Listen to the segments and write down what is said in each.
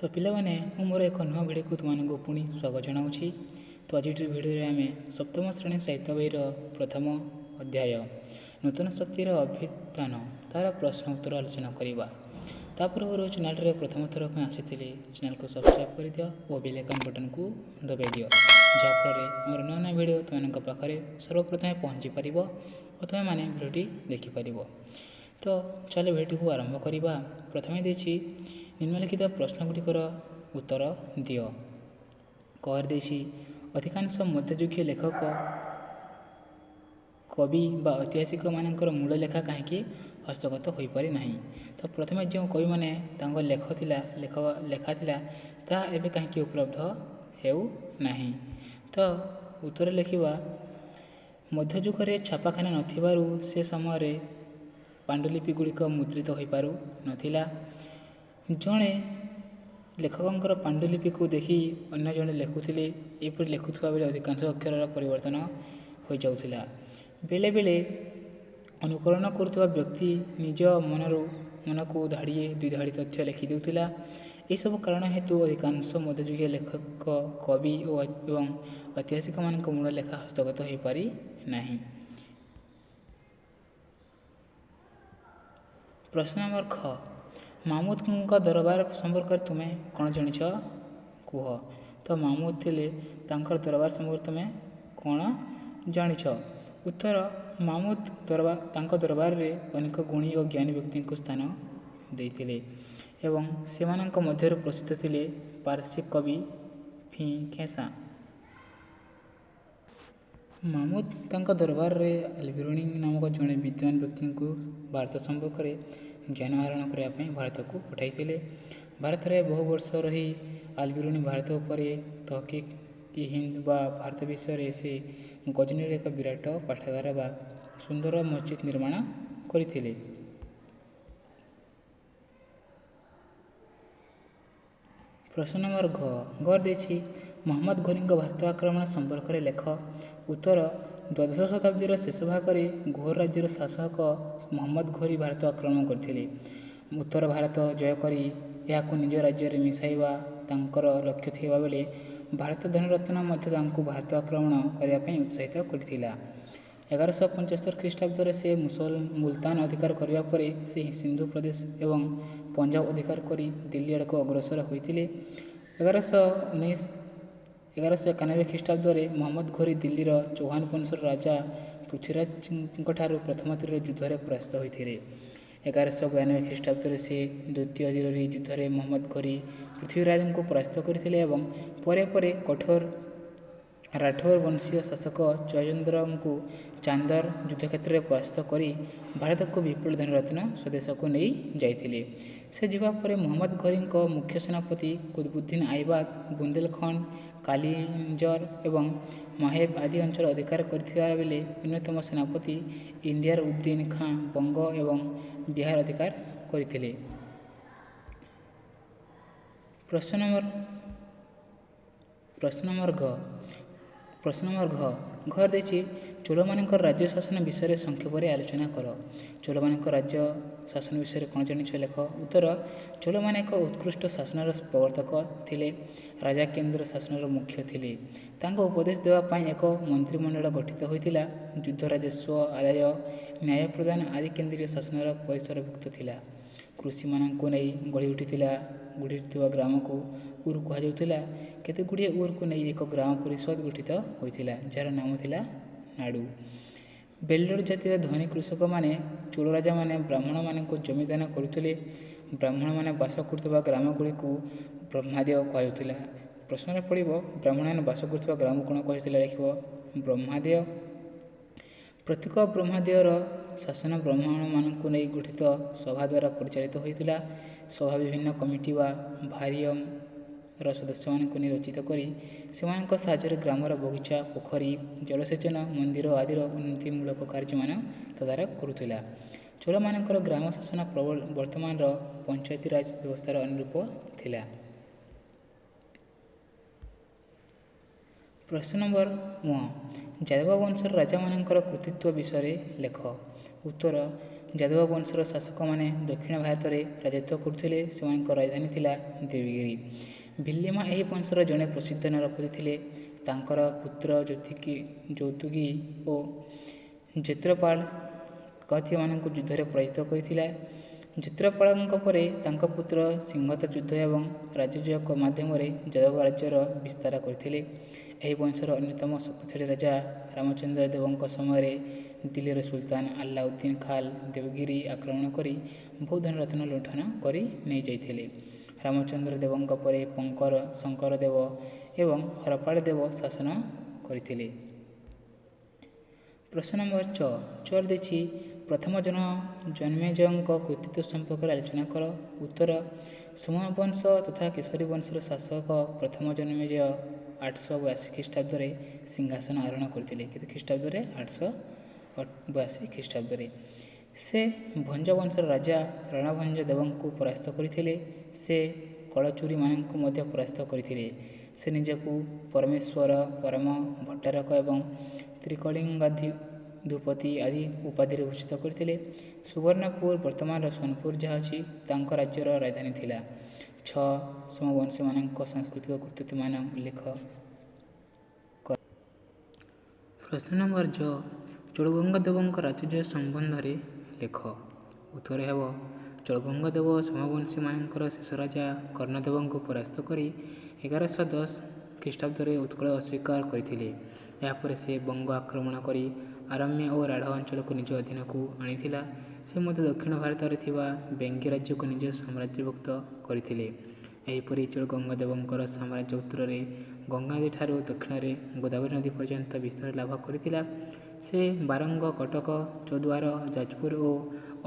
तो पिलामाने मोर एक नुआ भिडियो को तुमको पुणी स्वागत जनाऊँगी। तो आज भिडियो आम सप्तम श्रेणी साहित्य बहीर प्रथम अध्याय नूतन शक्तिर अभ्युत्थान तार प्रश्न उत्तर आलोचना करवा। पूर्व चैनल प्रथम थर पर आसी चैनल को सब्सक्राइब कर दियो और बेल आइकन बटन को दबाई दियो जहाँफल मोर नुआ नुआ भिडियो तुम पाखे सर्वप्रथम पहुँची पार और तुम मैंने भिडियोटी देखिपर। तो चलो भिडियो को आरंभ करवा। प्रथम देछि निम्नलिखित प्रश्नगुड़िकर उत्तर दियो। कर देछि अधिकांश मध्ययुगीय लेखक कवि बा ऐतिहासिक मानकर मूल लेखा कहीं हस्तगत हो पारि नाही। तो प्रथम जो कवि मैंने लेखा थिला ता एबे कहीं उपलब्ध हेउ नाही। तो उत्तर लिखिबा मध्ययुगरे छापाखाना नथिबारु से समय पांडुलिपि गुड़िक मुद्रित हो पारु नथिला। जड़े लेखकर पांडुलिपि को देखि अन्य जड़े लिखुले एपरि लिखुवा बेले अधिकांश अक्षर परिवर्तन हो जाउथिला। बेले बेले अनुकरण करुवा व्यक्ति निज मन को धाड़िए दुई धाड़ी तथ्य लिखि देउथिला। यह सब कारण हेतु अधिकांश मध्ययुगीय लेखक कवि एवं ऐतिहासिक मान मूल लेखा हस्तगत हो पारि नाही। प्रश्न नंबर ख मामूद दरबार संपर्क तुम्हें कौन जानिछ कुह। तो मामूद थे दरबार संपर्क तुम्हें कौन जानिछ। उत्तर मामूद दरबार रे अनेक गुणी और ज्ञानी व्यक्ति को स्थान देते एवं सेमानंक मध्यरु प्रसिद्ध थिले पारसी कवि फी खेसा। मामूद तांका दरबार रे अल्बिरुनी नामक जड़े विद्वान व्यक्ति को भारत संपर्क में ज्ञान आहरण करने भारत को पठाई। भारत में बहु वर्ष रही अल्बिरुनी भारत उपर तहकिक हिंद बा भारत विषय से गजनी एक विराट पाठागार बा सुंदर मस्जिद निर्माण करथिले। प्रश्न नंबर घर देछि मोहम्मद घोरी भारत आक्रमण संपर्क में लेख। उत्तर द्वादश शताब्दीर शेष भाग में घोर राज्यर शासक मोहम्मद घोरी भारत आक्रमण करथिले। उत्तर भारत जय करी यहाकु निज राज्य में मिसाइबा तांकर लक्ष्य थिबा बेले भारत धनरत्न मध्य तांकु भारत आक्रमण करने उत्साहित करथिला। 1175 ख्रीष्टाब्द से मुल्तान अधिकार करने पर से सिंधु प्रदेश एवं पंजाब अधिकार करी दिल्ली आड़क अग्रसर होते। 1191 ख्रीष्टाब्द मोहम्मद घोरी दिल्लीर चौहान वंशर राजा पृथ्वीराज प्रथम तीर युद्ध में परास्त होते। 1192 ख्रीष्टाब्द से द्वितीय तीर युद्ध में मोहम्मद घोरी पृथ्वीराज को परास्त करते एवं परे कठोर राठौर वंशीय शासक जयचंद्र को चांदर युद्ध क्षेत्र में परास्त कर भारत को विपुल धनरत्न स्वदेश को नहीं जाइए। से जीवा पर मोहम्मद घोरी मुख्य सेनापति कुतुबुद्दीन आइबाक बुंदेलखंड कालिंजर एवं माहेब आदि अंचल अधिकार करथिबा बेले अन्यतम सेनापति इंडियार उद्दीन खां बंग एवं बिहार अधिकार करथिले। प्रश्न नंबर घर देछि चोलमानकर राज्य शासन विषय संक्षेप में आलोचना कर। चोलमानकर राज्य शासन विषय कौन जानिछ लेख। उत्तर चोल माने एक उत्कृष्ट शासनर प्रवर्तक थिले। राजा केंद्र शासनर मुख्य थिले। तांको उपदेश देवाई एक मंत्रिमंडल गठित होइतिला। युद्ध राजस्व आदाय न्याय प्रदान आदि केंद्रीय शासनर परिसरभुक्त थिला। कृषि मानक नहीं गढ़ी उठिथिला। गुड़ीथिबा ग्राम को उर कहुला। केते गुड़िए उर को नहीं एक ग्राम परिषद गठित होइथिला जार नाम थिला नाडू। बेल्लोर जातिर धनी कृषक माने चोल राजा माने ब्राह्मण मान जमीदान करुले। ब्राह्मण माने बास करुवा ग्राम गुड़ी को ब्रह्मादेय कहला। प्रश्न पड़ो ब्राह्मण मान बास करुवा ग्राम कौन कहला लिख ब्रह्मादेय। प्रत्येक ब्रह्मादेयर शासन ब्राह्मण मानक नहीं गठित सभा द्वारा परिचालित होता। सभा विभिन्न कमिटी व भारियम सदस्य मानक रचित करी सेमानक साहाय्य ग्रामर बगीचा पोखरी जलसेचन मंदिर आदि उन्नतिमूलक कार्य मान तदारख करुला। चोल मानकर ग्राम शासन वर्तमान पंचायती राज व्यवस्थार अनुरूप थिला। प्रश्न नंबर 1 यादव वंशर राजा मानकर कृतित्व विषय लेख। उत्तर ଯାଦବ ବଂଶର ଶାସକମାନେ ଦକ୍ଷିଣ ଭାରତରେ ରାଜତ୍ୱ କରୁଥିଲେ। ସେମାନଙ୍କ ରାଜଧାନୀ ଥିଲା ଦେବଗିରି। ଭିଲ୍ଲିମା ଏହି ବଂଶର ଜଣେ ପ୍ରସିଦ୍ଧ ନରପତି ଥିଲେ। ତାଙ୍କର ପୁତ୍ର ଯୌତୁକି ଓ କ୍ଷେତ୍ରପାଳ କାକତୀୟମାନଙ୍କୁ ଯୁଦ୍ଧରେ ପରାଜିତ କରିଥିଲା। କ୍ଷେତ୍ରପାଳଙ୍କ ପରେ ତାଙ୍କ ପୁତ୍ର ସିଂହତ ଯୁଦ୍ଧ ଏବଂ ରାଜଜୟ ମାଧ୍ୟମରେ ଯାଦବ ରାଜ୍ୟର ବିସ୍ତାର କରିଥିଲେ। ଏହି ବଂଶର ଅନ୍ୟତମ ଶକ୍ତିଶାଳୀ ରାଜା ରାମଚନ୍ଦ୍ର ଦେବଙ୍କ ସମୟରେ ଦିଲ୍ଲୀର ସୁଲତାନ ଆଲ୍ଲାଉଦ୍ଦିନ ଖାଲ ଦେବଗିରି ଆକ୍ରମଣ କରି ବହୁ ଧନରତ୍ନ ଲୁଣ୍ଠନ କରି ନେଇଯାଇଥିଲେ। ରାମଚନ୍ଦ୍ର ଦେବଙ୍କ ପରେ ଶଙ୍କର ଦେବ ଏବଂ ହରପାଳ ଦେବ ଶାସନ କରିଥିଲେ। ପ୍ରଶ୍ନ ନମ୍ବର 4 ଦେଇଛି ପ୍ରଥମ ଜନ୍ମେଜୟଙ୍କ କୃତିତ୍ୱ ସମ୍ପର୍କରେ ଆଲୋଚନା କର। ଉତ୍ତର ସୋମ ବଂଶ ତଥା କେଶରୀ ବଂଶର ଶାସକ ପ୍ରଥମ ଜନ୍ମେଜୟ 882 ଖ୍ରୀଷ୍ଟାବ୍ଦରେ ସିଂହାସନ ଆରୋହଣ କରିଥିଲେ। କେତେ ଖ୍ରୀଷ୍ଟାବ୍ଦରେ? 882 ଖ୍ରୀଷ୍ଟାବ୍ଦରେ। ସେ ଭଞ୍ଜ ବଂଶର ରାଜା ରଣଭଞ୍ଜ ଦେବଙ୍କୁ ପରାସ୍ତ କରିଥିଲେ। ସେ କଳଚୁରୀମାନଙ୍କୁ ମଧ୍ୟ ପରାସ୍ତ କରିଥିଲେ। ସେ ନିଜକୁ ପରମେଶ୍ୱର, ପରମ ଭଟ୍ଟାରକ ଏବଂ ତ୍ରିକଳିଙ୍ଗାଧିପତି ଆଦି ଉପାଧିରେ ଭୂଷିତ କରିଥିଲେ। ସୁବର୍ଣ୍ଣପୁର ବର୍ତ୍ତମାନର ସୋନପୁର ଯାହା ଅଛି ତାଙ୍କ ରାଜ୍ୟର ରାଜଧାନୀ ଥିଲା। 6 ସୋମବଂଶୀମାନଙ୍କ ସାଂସ୍କୃତିକ କୃତିତ୍ୱମାନ ଉଲ୍ଲେଖ କର। ପ୍ରଶ୍ନ ନମ୍ବର ଚୋଡ଼ଗଙ୍ଗ ଦେବଙ୍କ ରାଜତ୍ୱ ସମ୍ବନ୍ଧରେ ଲେଖ। ଉତ୍ତର ହେବ ଚୋଡ଼ଗଙ୍ଗ ଦେବ ସୋମବଂଶୀମାନଙ୍କର ଶେଷ ରାଜା କର୍ଣ୍ଣଦେବଙ୍କୁ ପରାସ୍ତ କରି 1110 ଖ୍ରୀଷ୍ଟାବ୍ଦରେ ଉତ୍କଳ ଅସ୍ୱୀକାର କରିଥିଲେ। ଏହାପରେ ସେ ବଙ୍ଗ ଆକ୍ରମଣ କରି ଆରମ୍ୟ ଓ ରାଢ଼ ଅଞ୍ଚଳକୁ ନିଜ ଅଧୀନକୁ ଆଣିଥିଲା। ସେ ମଧ୍ୟ ଦକ୍ଷିଣ ଭାରତରେ ଥିବା ବେଙ୍ଗୀ ରାଜ୍ୟକୁ ନିଜ ସାମ୍ରାଜ୍ୟଭୁକ୍ତ କରିଥିଲେ। ଏହିପରି ଚୋଡ଼ଗଙ୍ଗ ଦେବଙ୍କର ସାମ୍ରାଜ୍ୟ ଉତ୍ତରରେ ଗଙ୍ଗା ନଦୀଠାରୁ ଦକ୍ଷିଣରେ ଗୋଦାବରୀ ନଦୀ ପର୍ଯ୍ୟନ୍ତ ବିସ୍ତାର ଲାଭ କରିଥିଲା। ସେ ବାରଙ୍ଗ, କଟକ, ଚୌଦ୍ୱାର, ଯାଜପୁର ଓ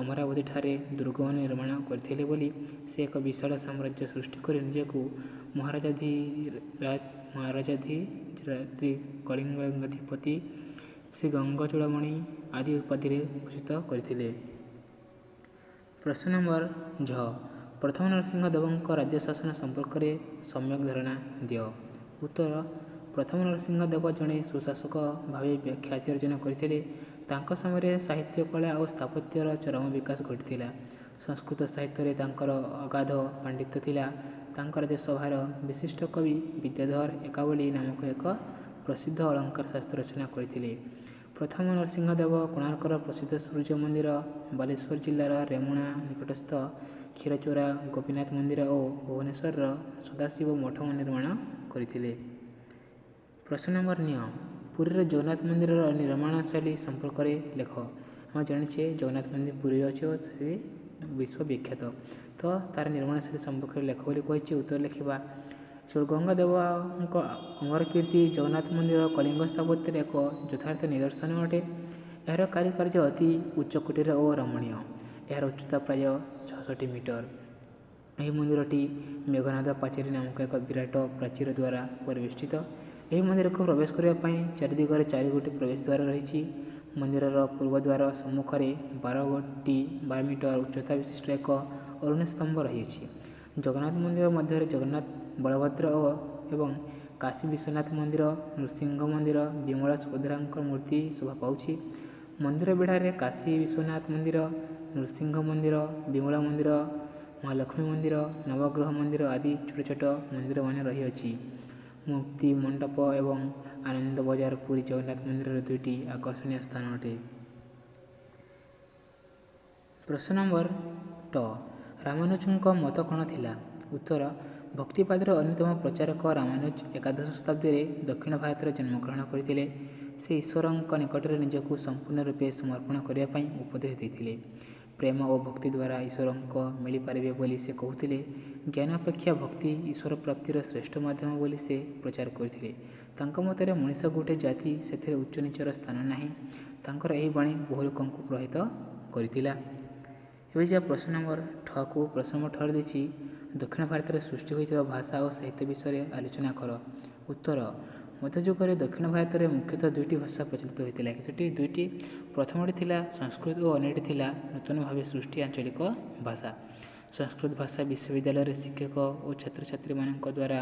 ଅମରାବତୀଠାରେ ଦୁର୍ଗମାନ ନିର୍ମାଣ କରିଥିଲେ ବୋଲି ସେ ଏକ ବିଶାଳ ସାମ୍ରାଜ୍ୟ ସୃଷ୍ଟି କରି ନିଜକୁ ମହାରାଜାଧିରାଜ ଶ୍ରୀ ଗଙ୍ଗଚୂଡ଼ାମଣି ଆଦି ଉପାଧିରେ ଭୂଷିତ କରିଥିଲେ। ପ୍ରଶ୍ନ ନମ୍ବର ପ୍ରଥମ ନରସିଂହ ଦେବଙ୍କ ରାଜ୍ୟ ଶାସନ ସମ୍ପର୍କରେ ସମ୍ୟକ୍ ଧାରଣା ଦିଅ। ଉତ୍ତର ପ୍ରଥମ ନରସିଂହ ଦେବ ଜଣେ ସୁଶାସକ ଭାବେ ଖ୍ୟାତି ଅର୍ଜନ କରିଥିଲେ। ତାଙ୍କ ସମୟରେ ସାହିତ୍ୟ, କଳା ଓ ସ୍ଥାପତ୍ୟର ଚରମ ବିକାଶ ଘଟିଥିଲା। ସଂସ୍କୃତ ସାହିତ୍ୟରେ ତାଙ୍କର ଅଗାଧ ପାଣ୍ଡିତ୍ୟ ଥିଲା। ତାଙ୍କ ରାଜସଭାର ବିଶିଷ୍ଟ କବି ବିଦ୍ୟାଧର ଏକାବଳୀ ନାମକ ଏକ ପ୍ରସିଦ୍ଧ ଅଳଙ୍କାର ଶାସ୍ତ୍ର ରଚନା କରିଥିଲେ। ପ୍ରଥମ ନରସିଂହ ଦେବ କୋଣାର୍କର ପ୍ରସିଦ୍ଧ ସୂର୍ଯ୍ୟ ମନ୍ଦିର, ବାଲେଶ୍ୱର ଜିଲ୍ଲାର ରେମୁଣା ନିକଟସ୍ଥ କ୍ଷୀରଚୋରା ଗୋପୀନାଥ ମନ୍ଦିର ଓ ଭୁବନେଶ୍ୱରର ସଦାଶିବ ମଠ ନିର୍ମାଣ କରିଥିଲେ। ପ୍ରଶ୍ନ ନମ୍ବର ପୁରୀର ଜଗନ୍ନାଥ ମନ୍ଦିରର ନିର୍ମାଣ ଶୈଳୀ ସମ୍ପର୍କରେ ଲେଖ। ଆମେ ଜାଣିଛେ ଜଗନ୍ନାଥ ମନ୍ଦିର ପୁରୀରେ ଅଛି ଓ ସେ ବିଶ୍ୱବିଖ୍ୟାତ। ତ ତାର ନିର୍ମାଣ ଶୈଳୀ ସମ୍ପର୍କରେ ଲେଖ ବୋଲି କହିଛି। ଉତ୍ତର ଲେଖିବା ଚୋଡ଼ଗଙ୍ଗ ଦେବଙ୍କ ଅମର କୀର୍ତ୍ତି ଜଗନ୍ନାଥ ମନ୍ଦିର କଳିଙ୍ଗ ସ୍ଥାପତ୍ୟର ଏକ ଯଥାର୍ଥ ନିଦର୍ଶନ ଅଟେ। ଏହାର କାରୁକାର୍ଯ୍ୟ ଅତି ଉଚ୍ଚକୋଟୀର ଓ ରମଣୀୟ। ଏହାର ଉଚ୍ଚତା ପ୍ରାୟ 66 ମିଟର। ଏହି ମନ୍ଦିରଟି ମେଘନାଦ ପାଚେରୀ ନାମକ ଏକ ବିରାଟ ପ୍ରାଚୀର ଦ୍ୱାରା ପରିବେଷ୍ଟିତ। ଏହି ମନ୍ଦିରକୁ ପ୍ରବେଶ କରିବା ପାଇଁ ଚାରିଦିଗରେ 4ଗୋଟି ପ୍ରବେଶ ଦ୍ୱାର ରହିଛି। ମନ୍ଦିରର ପୂର୍ବଦ୍ୱାର ସମ୍ମୁଖରେ 12 ମିଟର ଉଚ୍ଚତା ବିଶିଷ୍ଟ ଏକ ଅରୁଣ ସ୍ତମ୍ଭ ରହିଛି। ଜଗନ୍ନାଥ ମନ୍ଦିର ମଧ୍ୟରେ ଜଗନ୍ନାଥ, ବଳଭଦ୍ର ଏବଂ କାଶୀ ବିଶ୍ୱନାଥ ମନ୍ଦିର, ନୃସିଂହ ମନ୍ଦିର, ବିମଳା ସୁଭଦ୍ରାଙ୍କ ମୂର୍ତ୍ତି ଶୋଭା ପାଉଛି। ମନ୍ଦିର ବେଢ଼ାରେ କାଶୀ ବିଶ୍ୱନାଥ ମନ୍ଦିର, ନୃସିଂହ ମନ୍ଦିର, ବିମଳା ମନ୍ଦିର, ମହାଲକ୍ଷ୍ମୀ ମନ୍ଦିର, ନବଗ୍ରହ ମନ୍ଦିର ଆଦି ଛୋଟ ଛୋଟ ମନ୍ଦିରମାନ ରହିଅଛି। ମୁକ୍ତି ମଣ୍ଡପ ଏବଂ ଆନନ୍ଦ ବଜାର ପୁରୀ ଜଗନ୍ନାଥ ମନ୍ଦିରର 2ଟି ଆକର୍ଷଣୀୟ ସ୍ଥାନ ଅଟେ। ପ୍ରଶ୍ନ ନମ୍ବର ରାମାନୁଜଙ୍କ ମତ କ'ଣ ଥିଲା? ଉତ୍ତର ଭକ୍ତିବାଦର ଅନ୍ୟତମ ପ୍ରଚାରକ ରାମାନୁଜ ଏକାଦଶ ଶତାବ୍ଦୀରେ ଦକ୍ଷିଣ ଭାରତରେ ଜନ୍ମଗ୍ରହଣ କରିଥିଲେ। ସେ ଈଶ୍ୱରଙ୍କ ନିକଟରେ ନିଜକୁ ସମ୍ପୂର୍ଣ୍ଣ ରୂପେ ସମର୍ପଣ କରିବା ପାଇଁ ଉପଦେଶ ଦେଇଥିଲେ। ପ୍ରେମ ଓ ଭକ୍ତି ଦ୍ୱାରା ଈଶ୍ୱରଙ୍କ ମିଳିପାରିବେ ବୋଲି ସେ କହୁଥିଲେ। ଜ୍ଞାନ ଅପେକ୍ଷା ଭକ୍ତି ଈଶ୍ୱର ପ୍ରାପ୍ତିର ଶ୍ରେଷ୍ଠ ମାଧ୍ୟମ ବୋଲି ସେ ପ୍ରଚାର କରିଥିଲେ। ତାଙ୍କ ମତରେ ମଣିଷ ଗୋଟିଏ ଜାତି, ସେଥିରେ ଉଚ୍ଚ ନିଚର ସ୍ଥାନ ନାହିଁ। ତାଙ୍କର ଏହି ବାଣୀ ବହୁ ଲୋକଙ୍କୁ ପ୍ରଭାବିତ କରିଥିଲା। ଏବେ ଯିବା ପ୍ରଶ୍ନ ନମ୍ବର 6କୁ। ପ୍ରଶ୍ନ ନମ୍ବର 6 ଦେଇଛି ଦକ୍ଷିଣ ଭାରତରେ ସୃଷ୍ଟି ହୋଇଥିବା ଭାଷା ଓ ସାହିତ୍ୟ ବିଷୟରେ ଆଲୋଚନା କର। ଉତ୍ତର ମଧ୍ୟଯୁଗରେ ଦକ୍ଷିଣ ଭାରତରେ ମୁଖ୍ୟତଃ 2ଟି ଭାଷା ପ୍ରଚଳିତ ହୋଇଥିଲା। କେତୋଟି? 2ଟି। ପ୍ରଥମଟି ଥିଲା ସଂସ୍କୃତ ଓ ଅନ୍ୟଟି ଥିଲା ନୂତନ ଭାବେ ସୃଷ୍ଟି ଆଞ୍ଚଳିକ ଭାଷା। ସଂସ୍କୃତ ଭାଷା ବିଶ୍ୱବିଦ୍ୟାଳୟରେ ଶିକ୍ଷକ ଓ ଛାତ୍ରଛାତ୍ରୀମାନଙ୍କ ଦ୍ୱାରା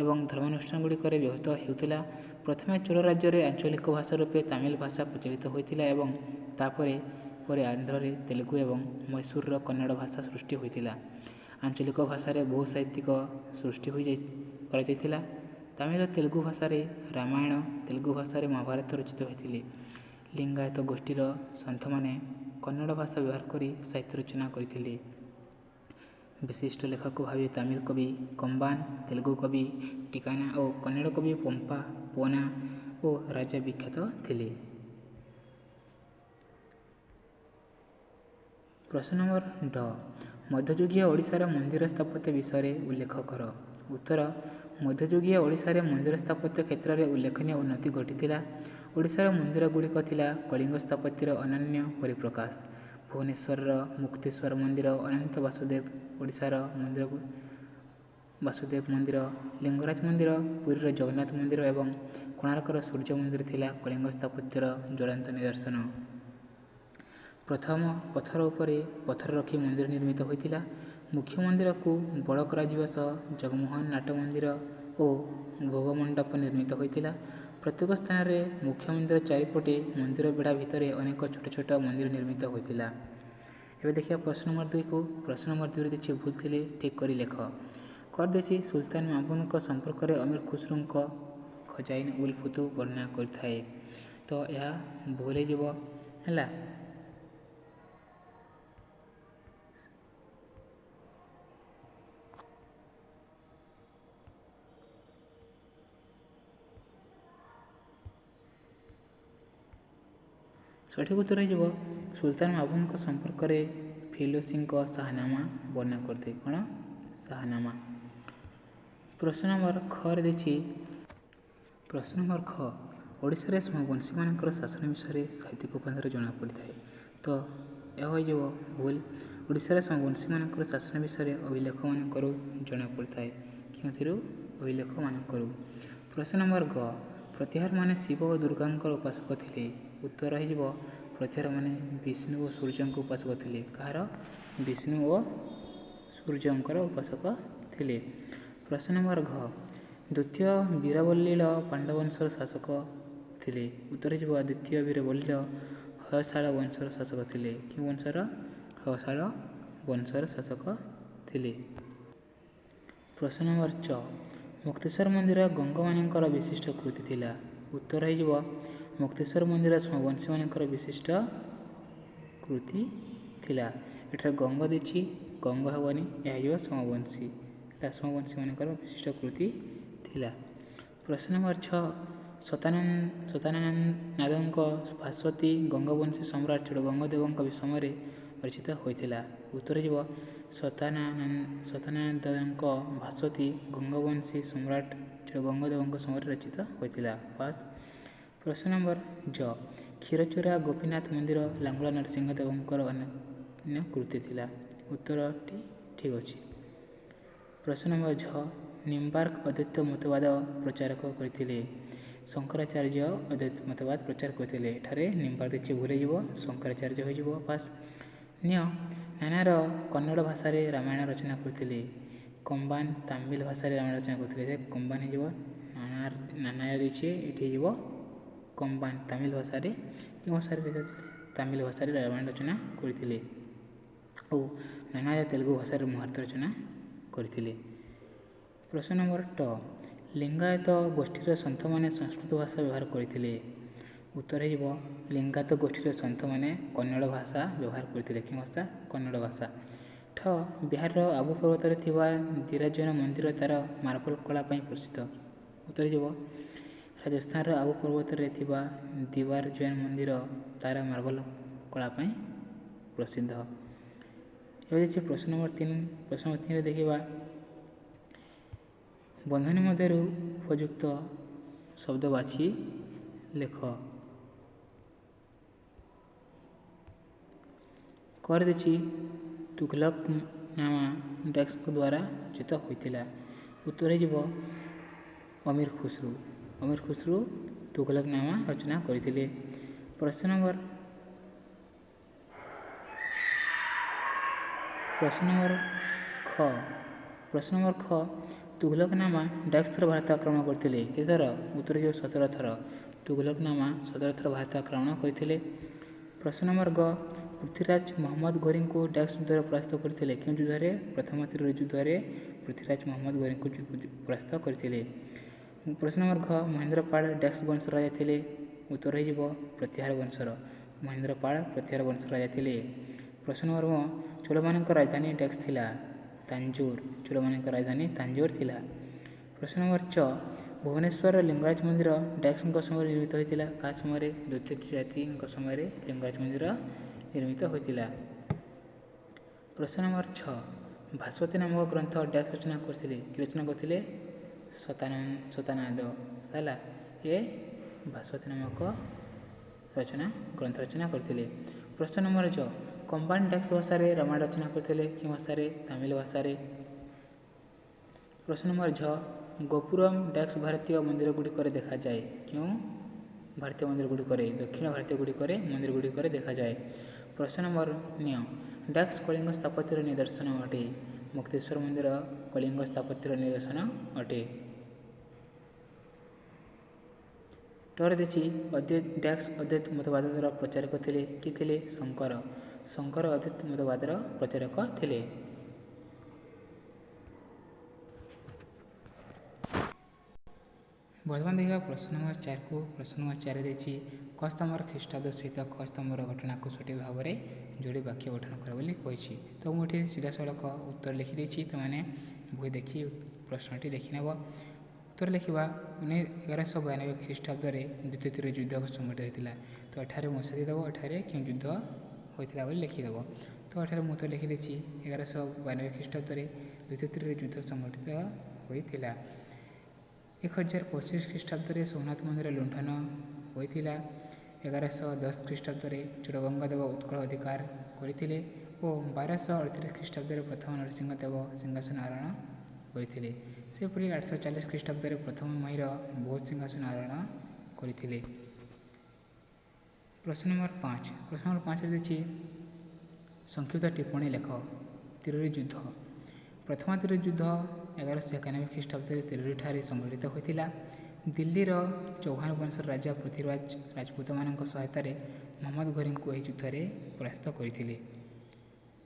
ଏବଂ ଧର୍ମାନୁଷ୍ଠାନଗୁଡ଼ିକରେ ବ୍ୟବହୃତ ହେଉଥିଲା। ପ୍ରଥମେ ଚୋଳ ରାଜ୍ୟରେ ଆଞ୍ଚଳିକ ଭାଷା ରୂପେ ତାମିଲ ଭାଷା ପ୍ରଚଳିତ ହୋଇଥିଲା ଏବଂ ତାପରେ ପରେ ଆନ୍ଧ୍ରରେ ତେଲୁଗୁ ଏବଂ ମୈଶୂରର କନ୍ନଡ଼ ଭାଷା ସୃଷ୍ଟି ହୋଇଥିଲା। ଆଞ୍ଚଳିକ ଭାଷାରେ ବହୁ ସାହିତ୍ୟିକ ସୃଷ୍ଟି କରାଯାଇଥିଲା। ତାମିଲ ତେଲୁଗୁ ଭାଷାରେ ରାମାୟଣ, ତେଲୁଗୁ ଭାଷାରେ ମହାଭାରତ ରଚିତ ହୋଇଥିଲେ। ଲିଙ୍ଗାୟତ ଗୋଷ୍ଠୀର ସନ୍ଥମାନେ କନ୍ନଡ଼ ଭାଷା ବ୍ୟବହାର କରି ସାହିତ୍ୟ ରଚନା କରିଥିଲେ। ବିଶିଷ୍ଟ ଲେଖକ ଭାବେ ତାମିଲ କବି କମ୍ବାନ, ତେଲୁଗୁ କବି ଟିକାନା ଓ କନ୍ନଡ଼ କବି ପମ୍ପା, ପୋନା ଓ ରାଜା ବିଖ୍ୟାତ ଥିଲେ। ପ୍ରଶ୍ନ ନମ୍ବର ଡ ମଧ୍ୟଯୁଗୀୟ ଓଡ଼ିଶାର ମନ୍ଦିର ସ୍ଥାପତ୍ୟ ବିଷୟରେ ଉଲ୍ଲେଖ କର। ଉତ୍ତର ମଧ୍ୟଯୁଗୀୟ ଓଡ଼ିଶାରେ ମନ୍ଦିର ସ୍ଥାପତ୍ୟ କ୍ଷେତ୍ରରେ ଉଲ୍ଲେଖନୀୟ ଉନ୍ନତି ଘଟିଥିଲା। ଓଡ଼ିଶାର ମନ୍ଦିରଗୁଡ଼ିକ ଥିଲା କଳିଙ୍ଗ ସ୍ଥାପତ୍ୟର ଅନନ୍ୟ ପରିପ୍ରକାଶ। ଭୁବନେଶ୍ୱରର ମୁକ୍ତେଶ୍ୱର ମନ୍ଦିର, ଅନନ୍ତ ଓଡ଼ିଶାର ବାସୁଦେବ ମନ୍ଦିର, ଲିଙ୍ଗରାଜ ମନ୍ଦିର, ପୁରୀର ଜଗନ୍ନାଥ ମନ୍ଦିର ଏବଂ କୋଣାର୍କର ସୂର୍ଯ୍ୟ ମନ୍ଦିର ଥିଲା କଳିଙ୍ଗ ସ୍ଥାପତ୍ୟର ଜ୍ୱଳନ୍ତ ନିଦର୍ଶନ। ପ୍ରଥମ ପଥର ଉପରେ ପଥର ରଖି ମନ୍ଦିର ନିର୍ମିତ ହୋଇଥିଲା। ମୁଖ୍ୟ ମନ୍ଦିରକୁ ବଡ଼ କରାଯିବା ସହ ଜଗମୋହନ ନାଟ ମନ୍ଦିର ଓ ଭୋଗ ମଣ୍ଡପ ନିର୍ମିତ ହୋଇଥିଲା। ପ୍ରତ୍ୟେକ ସ୍ଥାନରେ ମୁଖ୍ୟ ମନ୍ଦିର ଚାରିପଟେ ମନ୍ଦିର ବେଢ଼ା ଭିତରେ ଅନେକ ଛୋଟ ଛୋଟ ମନ୍ଦିର ନିର୍ମିତ ହୋଇଥିଲା। ଏବେ ଦେଖିବା ପ୍ରଶ୍ନ ନମ୍ବର 2କୁ। ପ୍ରଶ୍ନ ନମ୍ବର 2ରେ ଦେଇଛି ଭୁଲ ଥିଲେ ଠିକ୍ କରି ଲେଖ। କରିଦେଇଛି ସୁଲତାନ ମାହମୁଦଙ୍କ ସମ୍ପର୍କରେ ଅମୀର ଖୁସ୍ରୁଙ୍କ ଖଜାଇନ ଉଲ୍ ଫୁତୁହ ବର୍ଣ୍ଣନା କରିଥାଏ। ତ ଏହା ଭୁଲ ହେଇଯିବ ହେଲା। ସଠିକ୍ ଉତ୍ତର ହେଇଯିବ ସୁଲତାନ ମାହମୁଦଙ୍କ ସମ୍ପର୍କରେ ଫିଲୁସିଙ୍କ ଶାହନାମା ବର୍ଣ୍ଣନା କରିଥାଏ। କ'ଣ? ଶାହନାମା। ପ୍ରଶ୍ନ ନମ୍ବର ଖରେ ଦେଇଛି ପ୍ରଶ୍ନ ନମ୍ବର ଖ ଓଡ଼ିଶାରେ ସୋମବଂଶୀମାନଙ୍କର ଶାସନ ବିଷୟରେ ସାହିତ୍ୟିକ ଉପାଧାନରୁ ଜଣାପଡ଼ିଥାଏ। ତ ଏହା ହୋଇଯିବ ଭୁଲ। ଓଡ଼ିଶାରେ ସୋମବଂଶୀମାନଙ୍କର ଶାସନ ବିଷୟରେ ଅଭିଲେଖମାନଙ୍କରୁ ଜଣାପଡ଼ିଥାଏ। କେଉଁଥିରୁ? ଅଭିଲେଖମାନଙ୍କରୁ। ପ୍ରଶ୍ନ ନମ୍ବର ଗ ପ୍ରତିହାରମାନେ ଶିବ ଓ ଦୁର୍ଗାଙ୍କର ଉପାସକ ଥିଲେ। ଉତ୍ତର ହେଇଯିବ ପ୍ରତିହାରମାନେ ବିଷ୍ଣୁ ଓ ସୂର୍ଯ୍ୟଙ୍କ ଉପାସକ ଥିଲେ। କାହାର? ବିଷ୍ଣୁ ଓ ସୂର୍ଯ୍ୟଙ୍କର ଉପାସକ ଥିଲେ। ପ୍ରଶ୍ନ ନମ୍ବର ଘ ଦ୍ୱିତୀୟ ବୀରବଲ୍ଲୀଳ ପାଣ୍ଡବଂଶର ଶାସକ ଥିଲେ। ଉତ୍ତର ହେଇଯିବ ଦ୍ୱିତୀୟ ବୀରବଲ୍ଲୀଳ ହୟଶାଳ ବଂଶର ଶାସକ ଥିଲେ। କେଉଁ ବଂଶର? ହୟଶାଳ ବଂଶର ଶାସକ ଥିଲେ। ପ୍ରଶ୍ନ ନମ୍ବର ଚ ମୁକ୍ତେଶ୍ୱର ମନ୍ଦିର ଗଙ୍ଗମାନଙ୍କର ବିଶିଷ୍ଟ କୃତି ଥିଲା। ଉତ୍ତର ହେଇଯିବ ମୁକ୍ତେଶ୍ୱର ମନ୍ଦିର ସୋମବଂଶୀମାନଙ୍କର ବିଶିଷ୍ଟ କୃତି ଥିଲା। ଏଠାରେ ଗଙ୍ଗ ଦେଇଛି, ଗଙ୍ଗ ହେବନି, ଏହା ହେଇଯିବ ସୋମବଂଶୀ। ସୋମବଂଶୀମାନଙ୍କର ବିଶିଷ୍ଟ କୃତି ଥିଲା। ପ୍ରଶ୍ନ ନମ୍ବର 6 ସତାନନାଦଙ୍କ ଭାସ୍ୱତୀ ଗଙ୍ଗବଂଶୀ ସମ୍ରାଟ ଚୋଡ଼ଗଙ୍ଗଦେବଙ୍କ ସମୟରେ ରଚିତ ହୋଇଥିଲା। ଉତ୍ତର ହେଇଯିବ ସତାନନାଦଙ୍କ ଭାସ୍ୱତୀ ଗଙ୍ଗବଂଶୀ ସମ୍ରାଟ ଚୋଡ଼ଗଙ୍ଗଦେବଙ୍କ ସମୟରେ ରଚିତ ହୋଇଥିଲା। ପାସ୍। ପ୍ରଶ୍ନ ନମ୍ବର ଜ କ୍ଷୀରଚୋରା ଗୋପୀନାଥ ମନ୍ଦିର ଲାଙ୍ଗୁଳା ନରସିଂହଦେବଙ୍କର ଅନ୍ୟ କୃତି ଥିଲା। ଉତ୍ତରଟି ଠିକ୍ ଅଛି। ପ୍ରଶ୍ନ ନମ୍ବର ଝ ନିମ୍ବାର୍କ ଅଦ୍ୱୈତ ମତବାଦ ପ୍ରଚାରକ କରିଥିଲେ। ଶଙ୍କରାଚାର୍ଯ୍ୟ ଅଦ୍ୱୈତ ମତବାଦ ପ୍ରଚାର କରିଥିଲେ। ଏଠାରେ ନିମ୍ବାର୍କ ଦେଇଛି ଭୁଲ ହେଇଯିବ, ଶଙ୍କରାଚାର୍ଯ୍ୟ ହୋଇଯିବ। ପାସ୍। ନ୍ୟ ନାନାର କନ୍ନଡ଼ ଭାଷାରେ ରାମାୟଣ ରଚନା କରିଥିଲେ। କମ୍ବାନ ତାମିଲ ଭାଷାରେ ରାମାୟଣ ରଚନା କରିଥିଲେ। କମ୍ବାନ ହେଇଯିବ। ନାନାୟ ଦେଇଛି, ଏଠି ହେଇଯିବ କମ୍ବାନ ତାମିଲ ଭାଷାରେ। କେଉଁ ଭାଷାରେ ଦେଇଥିଲେ? ତାମିଲ ଭାଷାରେ ରାମାୟଣ ରଚନା କରିଥିଲେ ଓ ନାନାୟ ତେଲୁଗୁ ଭାଷାରେ ମହାଭାରତ ରଚନା କରିଥିଲେ। ପ୍ରଶ୍ନ ନମ୍ବର ଟ ଲିଙ୍ଗାୟତ ଗୋଷ୍ଠୀର ସନ୍ଥମାନେ ସଂସ୍କୃତ ଭାଷା ବ୍ୟବହାର କରିଥିଲେ। ଉତ୍ତର ହେଇଯିବ ଲିଙ୍ଗାୟତ ଗୋଷ୍ଠୀର ସନ୍ଥମାନେ କନ୍ନଡ଼ ଭାଷା ବ୍ୟବହାର କରିଥିଲେ। କେଉଁ ଭାଷା? କନ୍ନଡ଼ ଭାଷା। ଠ ବିହାରର ଆବୁ ପର୍ବତରେ ଥିବା ଦିରାଜନ ମନ୍ଦିର ତା'ର ମାର୍ବଲ କଳା ପାଇଁ ପ୍ରସିଦ୍ଧ। ଉତ୍ତର ହେଇଯିବ ରାଜସ୍ଥାନର ଆବୁ ପର୍ବତରେ ଥିବା ଦିବାରଜୟନ ମନ୍ଦିର ତା'ର ମାର୍ବଲ କଳା ପାଇଁ ପ୍ରସିଦ୍ଧ। ଏବେ ଦେଇଛି ପ୍ରଶ୍ନ ନମ୍ବର 3। ପ୍ରଶ୍ନ ନମ୍ବର 3ରେ ଦେଖିବା ବନ୍ଧନୀ ମଧ୍ୟରୁ ଉପଯୁକ୍ତ ଶବ୍ଦ ବାଛି ଲେଖ। କରିଦେଇଛି ତୁଘଲକନାମା ଡାକ୍ସଙ୍କ ଦ୍ୱାରା ରଚିତ ହୋଇଥିଲା। ଉତ୍ତର ହେଇଯିବ ଅମୀର ଖୁସ୍ରୁ। ଅମୀର ଖୁସ୍ରୁ ତୁଘଲକନାମା ରଚନା କରିଥିଲେ। ପ୍ରଶ୍ନ ନମ୍ବର ଖ ତୁଘଲକନାମା ଡାକ୍ସ ଥର ଭାରତ ଆକ୍ରମଣ କରିଥିଲେ। କେତେଥର? ଉତ୍ତର ହେଇଯିବ 17 ଥର। ତୁଘଲକନାମା 17 ଥର ଭାରତ ଆକ୍ରମଣ କରିଥିଲେ। ପ୍ରଶ୍ନ ନମ୍ବର ଗ ପୃଥ୍ୱୀରାଜ ମହମ୍ମଦ ଘୋରୀଙ୍କୁ ଡ୍ୟାକ୍ସ ଯୁଦ୍ଧରେ ପରାସ୍ତ କରିଥିଲେ? କେଉଁ ଯୁଦ୍ଧରେ? ପ୍ରଥମ ତ୍ରିରୋହି ଯୁଦ୍ଧରେ ପୃଥ୍ୱୀରାଜ ମହମ୍ମଦ ଘୋରୀଙ୍କୁ ପରାସ୍ତ କରିଥିଲେ। ପ୍ରଶ୍ନ ନମ୍ବର ଘ ମହେନ୍ଦ୍ରପାଳ ଡ୍ୟାକ୍ସ ବଂଶର ରାଜା ଥିଲେ? ଉତ୍ତର ହୋଇଯିବ ପ୍ରତ୍ୟାହାର ବଂଶର। ମହେନ୍ଦ୍ରପାଳ ପ୍ରତ୍ୟାହାର ବଂଶର ରାଜା ଥିଲେ। ପ୍ରଶ୍ନ ନମ୍ବର ମ ଚୋଳମାନଙ୍କ ରାଜଧାନୀ ଡ୍ୟାକ୍ସ ଥିଲା? ତାଞ୍ଜୋର। ଚୋଳମାନଙ୍କ ରାଜଧାନୀ ତାଞ୍ଜୋର ଥିଲା। ପ୍ରଶ୍ନ ନମ୍ବର ଚ ଭୁବନେଶ୍ୱରର ଲିଙ୍ଗରାଜ ମନ୍ଦିର ଡ୍ୟାକ୍ସଙ୍କ ସମୟରେ ନିର୍ମିତ ହୋଇଥିଲା? କାହା ସମୟରେ? ଦ୍ୱିତୀୟ ଜାତିଙ୍କ ସମୟରେ ଲିଙ୍ଗରାଜ ମନ୍ଦିର ନିର୍ମିତ ହୋଇଥିଲା। ପ୍ରଶ୍ନ ନମ୍ବର ଛ ଭାସ୍ୱତୀ ନାମକ ଗ୍ରନ୍ଥ ଡ୍ୟାକ୍ସ ରଚନା କରିଥିଲେ? କି ରଚନା କରିଥିଲେ? ସତାନନ୍ଦ ହେଲା ଏ ଭାସ୍ୱତୀ ନାମକ ଗ୍ରନ୍ଥ ରଚନା କରିଥିଲେ। ପ୍ରଶ୍ନ ନମ୍ବର ଜ କମ୍ବାଇନ୍ ଡ୍ୟାକ୍ସ ଭାଷାରେ ରାମାୟଣ ରଚନା କରିଥିଲେ? କେଉଁ ଭାଷାରେ? ତାମିଲ ଭାଷାରେ। ପ୍ରଶ୍ନ ନମ୍ବର ଝ ଗୋପୁରମ୍ ଡ୍ୟାକ୍ସ ଭାରତୀୟ ମନ୍ଦିରଗୁଡ଼ିକରେ ଦେଖାଯାଏ? କେଉଁ ଭାରତୀୟ ମନ୍ଦିରଗୁଡ଼ିକରେ? ଦକ୍ଷିଣ ଭାରତୀୟ ମନ୍ଦିରଗୁଡ଼ିକରେ ଦେଖାଯାଏ। ପ୍ରଶ୍ନ ନମ୍ବର ନ୍ୟ ଡ୍ୟାକ୍ସ କଳିଙ୍ଗ ସ୍ଥାପତ୍ୟର ନିଦର୍ଶନ ଅଟେ? ମୁକ୍ତେଶ୍ୱର ମନ୍ଦିର କଳିଙ୍ଗ ସ୍ଥାପତ୍ୟର ନିଦର୍ଶନ ଅଟେ। ଟରେ ଦେଇଛି ଡ୍ୟାକ୍ସ ଅଦ୍ୱୈତ ମତବାଦର ପ୍ରଚାରକ ଥିଲେ? କିଏ ଥିଲେ? ଶଙ୍କର। ଶଙ୍କର ଅଦ୍ୱୈତ ମତବାଦର ପ୍ରଚାରକ ଥିଲେ। ବର୍ତ୍ତମାନ ଦେଖିବା ପ୍ରଶ୍ନ ନମ୍ବର 4କୁ। ପ୍ରଶ୍ନ ନମ୍ବର 4 ଦେଇଛି କ ସ୍ତମ୍ଭର ଖ୍ରୀଷ୍ଟାବ୍ଦ ସହିତ ଖ ସ୍ତମ୍ଭର ଘଟଣାକୁ ସଠିକ ଭାବରେ ଯୋଡ଼ି ବାକ୍ୟ ଗଠନ କର ବୋଲି କହିଛି। ତ ମୁଁ ଏଠି ସିଧାସଳଖ ଉତ୍ତର ଲେଖିଦେଇଛି, ତୁମେ ବହି ଦେଖି ପ୍ରଶ୍ନଟି ଦେଖିନେବ। ଉତ୍ତର ଲେଖିବା 1192 ଖ୍ରୀଷ୍ଟାବ୍ଦରେ ଦ୍ୱିତୀୟ ତ୍ରିରୋହି ଯୁଦ୍ଧ ସଂଘଟିତ ହୋଇଥିଲା। ତ ଏଠାରେ ମସିହା ଦେଇଦେବ, ଏଠାରେ କେଉଁ ଯୁଦ୍ଧ ହୋଇଥିଲା ବୋଲି ଲେଖିଦେବ। ତ ଏଠାରେ ମୁଁ ଉତ୍ତର ଲେଖିଦେଇଛି 1192 ଖ୍ରୀଷ୍ଟାବ୍ଦରେ ଦ୍ୱିତୀୟ ତ୍ରିରୋହି ଯୁଦ୍ଧ ସଂଘଟିତ ହୋଇଥିଲା। 1025 ଖ୍ରୀଷ୍ଟାବ୍ଦରେ ସୋମନାଥ ମନ୍ଦିର ଲୁଣ୍ଠନ ହୋଇଥିଲା। 1110 ଖ୍ରୀଷ୍ଟାବ୍ଦରେ ଚୋଡ଼ଗଙ୍ଗଦେବ ଉତ୍କଳ ଅଧିକାର କରିଥିଲେ ଓ 1238 ଖ୍ରୀଷ୍ଟାବ୍ଦରେ ପ୍ରଥମ ନରସିଂହ ଦେବ ସିଂହାସନ ଆରୋହଣ କରିଥିଲେ। ସେହିପରି 840 ଖ୍ରୀଷ୍ଟାବ୍ଦରେ ପ୍ରଥମ ମହୀର ବୌଦ୍ଧ ସିଂହାସନ ଆରୋହଣ କରିଥିଲେ। ପ୍ରଶ୍ନ ନମ୍ବର 5 ପ୍ରଶ୍ନ ନମ୍ବର 5ରେ ଦେଇଛି ସଂକ୍ଷିପ୍ତ ଟିପ୍ପଣୀ ଲେଖ। ତ୍ରିରୋହି ଯୁଦ୍ଧ। ପ୍ରଥମ ତ୍ରିରୋହି ଯୁଦ୍ଧ 1191 ଖ୍ରୀଷ୍ଟାବ୍ଦରେ ତ୍ରିରୋହିଠାରେ ସଂଘଟିତ ହୋଇଥିଲା। ଦିଲ୍ଲୀର ଚୌହାନ ବଂଶର ରାଜା ପୃଥ୍ୱୀରାଜ ରାଜପୁତମାନଙ୍କ ସହାୟତାରେ ମହମ୍ମଦ ଘୋରୀଙ୍କୁ ଏହି ଯୁଦ୍ଧରେ ପରାସ୍ତ କରିଥିଲେ।